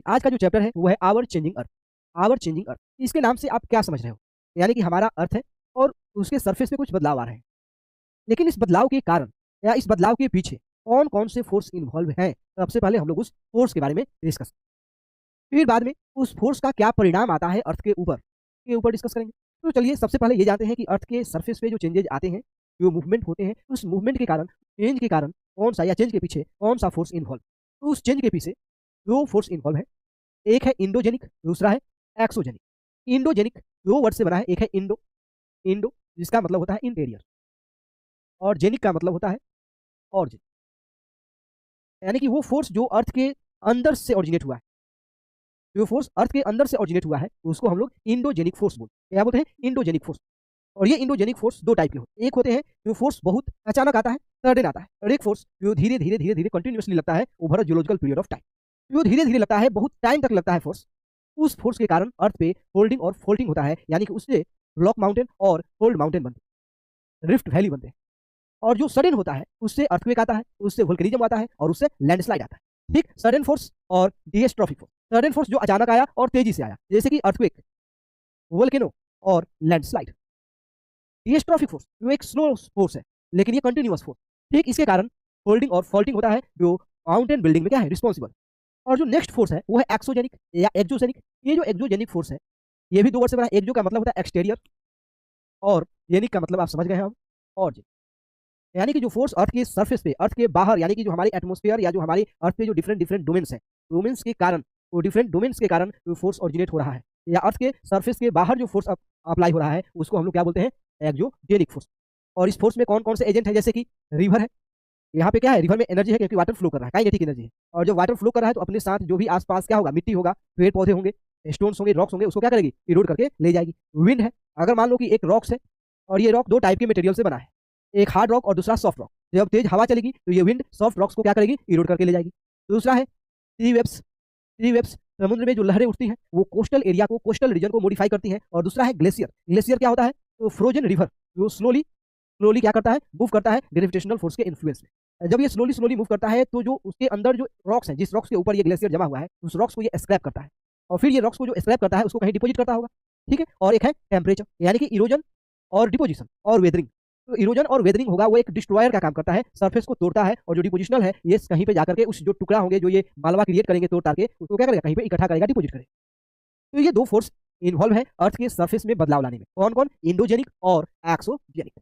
आज का जो चैप्टर है वो है our changing Earth. Our changing Earth, इसके नाम से आप क्या समझ रहे हो? यानी कि हमारा अर्थ है और उसके सरफेस पे कुछ बदलाव आ रहे हैं। लेकिन इस बदलाव के कारण या इस बदलाव के पीछे कौन-कौन से फोर्स इन्वॉल्व हैं? सबसे पहले हम लोग उस फोर्स के बारे में डिस्कस, फिर बाद में उस फोर्स का क्या परिणाम आता है अर्थ के ऊपर डिस्कस करेंगे। तो चलिए सबसे पहले ये जानते हैं कि अर्थ के सरफेस पे जो चेंजेज आते हैं, जो मूवमेंट होते हैं, उस मूवमेंट के कारण, चेंज के कारण कौन-सा या चेंज के पीछे कौन-सा फोर्स इन्वॉल्व? तो उस चेंज के पीछे 2 फोर्स इन्वॉल्व है। एक है इंडोजेनिक, दूसरा है एक्सोजेनिक। इंडोजेनिक 2 वर्ड से बना है, एक है इंडो, इंडो जिसका मतलब होता है इंटीरियर, और जेनिक का मतलब होता है ऑरिजिन। यानी कि वो फोर्स जो अर्थ के अंदर से ओरिजिनेट हुआ है, जो फोर्स अर्थ के अंदर से ओरिजिनेट हुआ है, उसको हम लोग इंडोजेनिक फोर्स बोलते हैं। क्या बोलते हैं? Endogenic force. और ये इंडोजेनिक फोर्स 2 टाइप के होते हैं। एक होते हैं जो फोर्स बहुत अचानक आता है, सडन आता है, और एक फोर्स जो धीरे-धीरे कंटीन्यूअसली लगता है over a geological period of time. जो धीरे-धीरे लगता है, बहुत टाइम तक लगता है फोर्स, उस फोर्स के कारण अर्थ पे होल्डिंग और फोल्डिंग होता है, यानी कि उससे ब्लॉक माउंटेन और फोल्ड माउंटेन बनते हैं, रिफ्ट वैली बनते हैं। और जो सडन होता है, उससे अर्थक्वेक आता है, उससे वोल्केनिज्म आता है और उससे लैंडस्लाइड आता है। ठीक? सडन फोर्स और डिएस्ट्रोफिक फोर्स। सडन फोर्स जो अचानक आया और तेजी से आया, जैसे कि अर्थक्वेक, वोल्केनो और लैंडस्लाइड। डिएस्ट्रोफिक फोर्स जो एक स्लो फोर्स है, लेकिन ये कंटिन्यूअस फोर्स। ठीक इसके कारण फोल्डिंग और फॉल्टिंग होता है, जो माउंटेन बिल्डिंग में क्या है? रिस्पॉन्सिबल। और जो नेक्स्ट फोर्स है वो है एक्सोजेनिक या एक्सोजेनिक। ये जो एक्सोजेनिक फोर्स है, ये भी 2 वर्ड से बना है। एक्सो का मतलब होता है एक्सटीरियर, और जेनिक का मतलब आप समझ गए हैं हम, ऑरिजिन। यानी कि जो फोर्स अर्थ के सरफेस पे, अर्थ के बाहर, यानी कि जो हमारी एटमॉस्फेयर या जो हमारी अर्थ पे जो डिफरेंट डिफरेंट डोमेन्स हैं, डोमेन्स के कारण, वो डिफरेंट डोमेन्स के कारण जो फोर्स ओरिजिनेट हो रहा है, या अर्थ के सरफेस के बाहर जो फोर्स अप्लाई हो रहा है, उसको हम लोग क्या बोलते हैं? Exogenic force. और इस फोर्स में कौन-कौन से एजेंट हैं? जैसे कि रिवर है, यहाँ पे क्या है? रिवर में एनर्जी है क्योंकि वाटर फ्लो कर रहा है, काइनेटिक एनर्जी है। और जब वाटर फ्लो कर रहा है तो अपने साथ जो भी आस-पास क्या होगा? मिट्टी होगा, पेड़-पौधे होंगे, स्टोन्स होंगे, रॉक्स होंगे, उसको क्या करेगी? इरोड करके ले जाएगी। विंड है, अगर मान लो कि एक रॉक्स है और ये रॉक 2 टाइप के मटेरियल से बना है, एक हार्ड रॉक और दूसरा सॉफ्ट रॉक। जब तेज हवा चलेगी तो ये विंड सॉफ्ट रॉक्स को क्या करेगी? इरोड करके ले जाएगी। दूसरा है सी वेव्स। सी वेव्स, समुद्र में जो लहरें उठती हैं, वो कोस्टल एरिया को, कोस्टल रीजन को मॉडिफाई करती हैं। और दूसरा है ग्लेशियर। ग्लेशियर क्या होता है? तो फ्रोजन रिवर, जो स्लोली स्लोली क्या करता है? मूव करता है ग्रेविटेशनल फोर्स के इन्फ्लुएंस में। जब ये स्लोली स्लोली मूव करता है तो जो उसके अंदर जो रॉक्स हैं, जिस रॉक्स के ऊपर ये ग्लेशियर जमा हुआ है, उस रॉक्स को ये स्क्रैप करता है, और फिर ये रॉक्स को जो स्क्रैप करता है उसको कहीं डिपॉजिट करता होगा। ठीक है? और एक है टेम्परेचर, यानी कि इरोजन और डिपोजिशन और वेदरिंग। तो इरोजन और वेदरिंग होगा, वो एक डिस्ट्रॉयर का काम करता है, सरफेस को तोड़ता है। और जो डिपोजिशनल है, ये कहीं पे जाकर के उस जो टुकड़ा होंगे, जो ये मालवा क्रिएट करेंगे तोड़ ताड़ के, उसको क्या करेगा? कहीं पे इकट्ठा करेगा, डिपोजिट करेगा। तो ये 2 फोर्स इन्वॉल्व है अर्थ के सरफेस में बदलाव लाने में। कौन-कौन? इंडोजेनिक और एक्सोजेनिक।